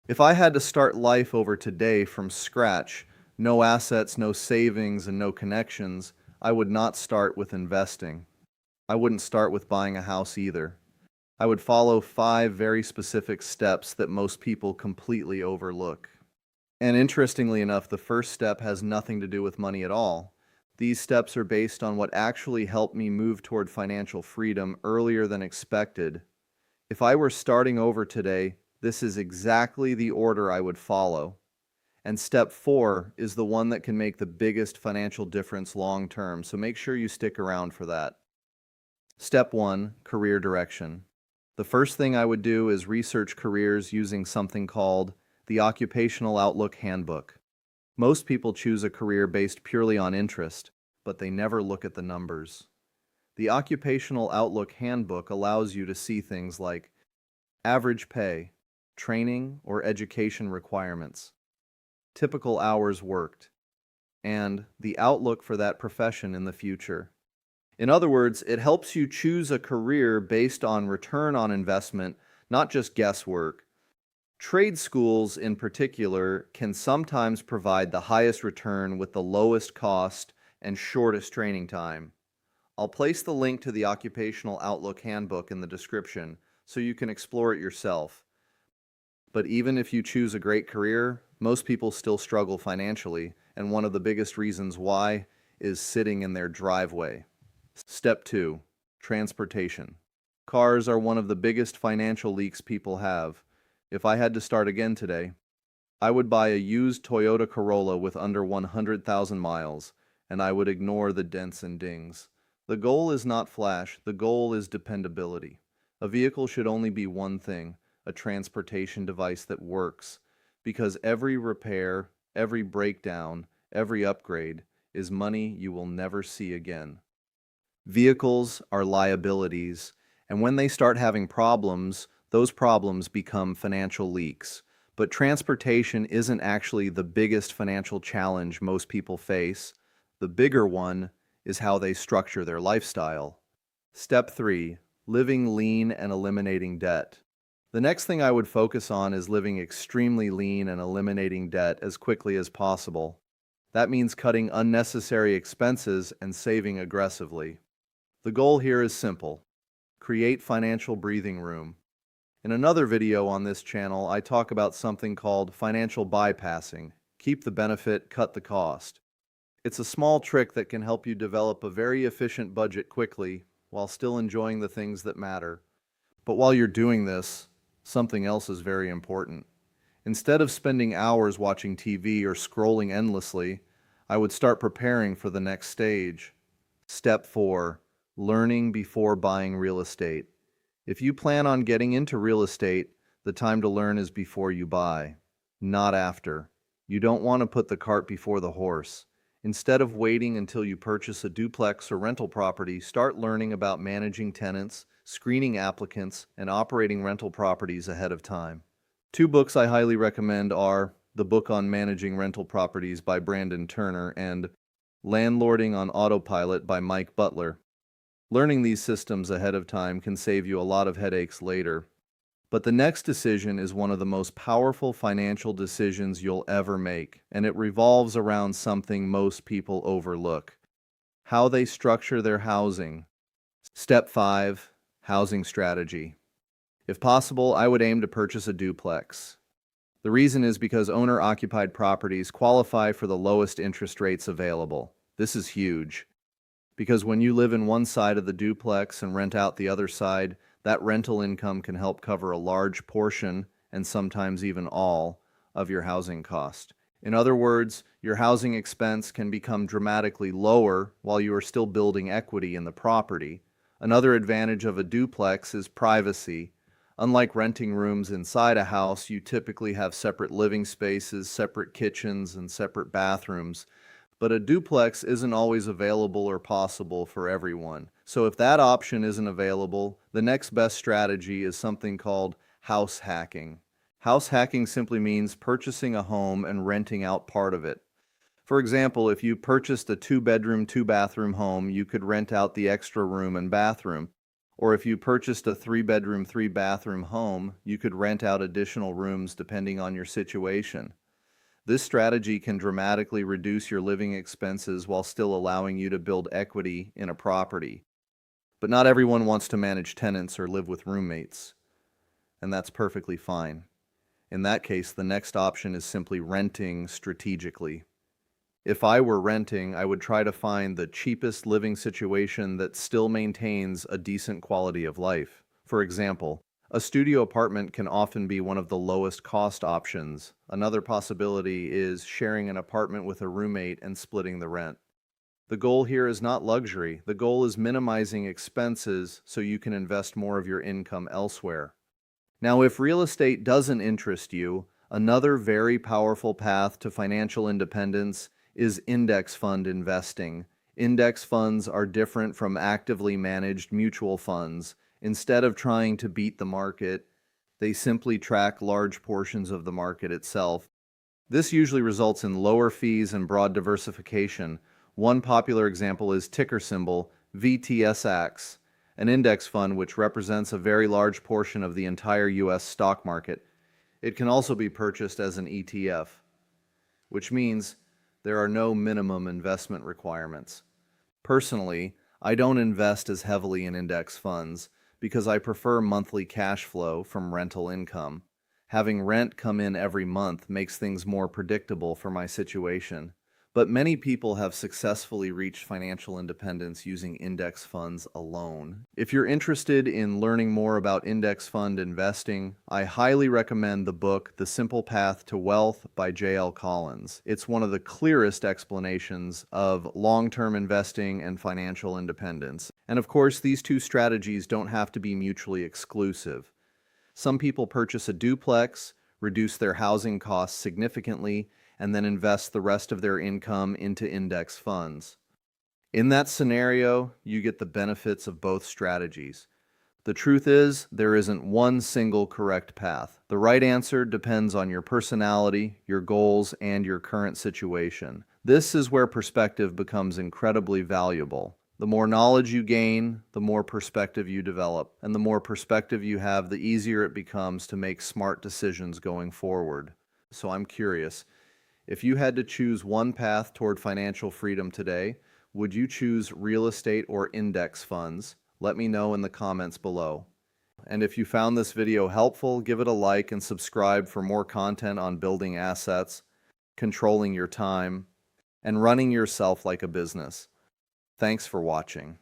If I had to start life over today from scratch, no assets, no savings, and no connections, I would not start with investing. I wouldn't start with buying a house either. I would follow 5 very specific steps that most people completely overlook. And interestingly enough, the first step has nothing to do with money at all. These steps are based on what actually helped me move toward financial freedom earlier than expected. If I were starting over today, this is exactly the order I would follow. And step 4 is the one that can make the biggest financial difference long term, so make sure you stick around for that. Step 1, career direction. The first thing I would do is research careers using something called the Occupational Outlook Handbook. Most people choose a career based purely on interest, but they never look at the numbers. The Occupational Outlook Handbook allows you to see things like average pay, training or education requirements, typical hours worked, and the outlook for that profession in the future. In other words, it helps you choose a career based on return on investment, not just guesswork. Trade schools, in particular, can sometimes provide the highest return with the lowest cost and shortest training time. I'll place the link to the Occupational Outlook Handbook in the description so you can explore it yourself. But even if you choose a great career, most people still struggle financially, and one of the biggest reasons why is sitting in their driveway. Step 2, transportation. Cars are one of the biggest financial leaks people have. If I had to start again today, I would buy a used Toyota Corolla with under 100,000 miles, and I would ignore the dents and dings. The goal is not flash, the goal is dependability. A vehicle should only be one thing, a transportation device that works, because every repair, every breakdown, every upgrade is money you will never see again. Vehicles are liabilities, and when they start having problems, those problems become financial leaks. But transportation isn't actually the biggest financial challenge most people face. The bigger one is how they structure their lifestyle. Step 3, living lean and eliminating debt. The next thing I would focus on is living extremely lean and eliminating debt as quickly as possible. That means cutting unnecessary expenses and saving aggressively. The goal here is simple: create financial breathing room. In another video on this channel, I talk about something called financial bypassing. Keep the benefit, cut the cost. It's a small trick that can help you develop a very efficient budget quickly while still enjoying the things that matter. But while you're doing this, something else is very important. Instead of spending hours watching TV or scrolling endlessly, I would start preparing for the next stage. Step 4, learning before buying real estate. If you plan on getting into real estate, the time to learn is before you buy, not after. You don't want to put the cart before the horse. Instead of waiting until you purchase a duplex or rental property, start learning about managing tenants, screening applicants, and operating rental properties ahead of time. 2 books I highly recommend are The Book on Managing Rental Properties by Brandon Turner and Landlording on Autopilot by Mike Butler. Learning these systems ahead of time can save you a lot of headaches later. But the next decision is one of the most powerful financial decisions you'll ever make, and it revolves around something most people overlook: how they structure their housing. Step 5, housing strategy. If possible, I would aim to purchase a duplex. The reason is because owner-occupied properties qualify for the lowest interest rates available. This is huge, because when you live in one side of the duplex and rent out the other side, that rental income can help cover a large portion, and sometimes even all, of your housing cost. In other words, your housing expense can become dramatically lower while you are still building equity in the property. Another advantage of a duplex is privacy. Unlike renting rooms inside a house, you typically have separate living spaces, separate kitchens, and separate bathrooms. But a duplex isn't always available or possible for everyone. So if that option isn't available, the next best strategy is something called house hacking. House hacking simply means purchasing a home and renting out part of it. For example, if you purchased a 2-bedroom, 2-bathroom home, you could rent out the extra room and bathroom. Or if you purchased a 3-bedroom, 3-bathroom home, you could rent out additional rooms depending on your situation. This strategy can dramatically reduce your living expenses while still allowing you to build equity in a property. But not everyone wants to manage tenants or live with roommates, and that's perfectly fine. In that case, the next option is simply renting strategically. If I were renting, I would try to find the cheapest living situation that still maintains a decent quality of life. For example, a studio apartment can often be one of the lowest cost options. Another possibility is sharing an apartment with a roommate and splitting the rent. The goal here is not luxury. The goal is minimizing expenses so you can invest more of your income elsewhere. Now, if real estate doesn't interest you, another very powerful path to financial independence is index fund investing. Index funds are different from actively managed mutual funds. Instead of trying to beat the market, they simply track large portions of the market itself. This usually results in lower fees and broad diversification. One popular example is ticker symbol VTSAX, an index fund which represents a very large portion of the entire US stock market. It can also be purchased as an ETF, which means there are no minimum investment requirements. Personally, I don't invest as heavily in index funds because I prefer monthly cash flow from rental income. Having rent come in every month makes things more predictable for my situation. But many people have successfully reached financial independence using index funds alone. If you're interested in learning more about index fund investing, I highly recommend the book The Simple Path to Wealth by J.L. Collins. It's one of the clearest explanations of long-term investing and financial independence. And of course, these two strategies don't have to be mutually exclusive. Some people purchase a duplex, reduce their housing costs significantly, and then invest the rest of their income into index funds. In that scenario, you get the benefits of both strategies. The truth is, there isn't one single correct path. The right answer depends on your personality, your goals, and your current situation. This is where perspective becomes incredibly valuable. The more knowledge you gain, the more perspective you develop. And the more perspective you have, the easier it becomes to make smart decisions going forward. So I'm curious, if you had to choose one path toward financial freedom today, would you choose real estate or index funds? Let me know in the comments below. And if you found this video helpful, give it a like and subscribe for more content on building assets, controlling your time, and running yourself like a business. Thanks for watching.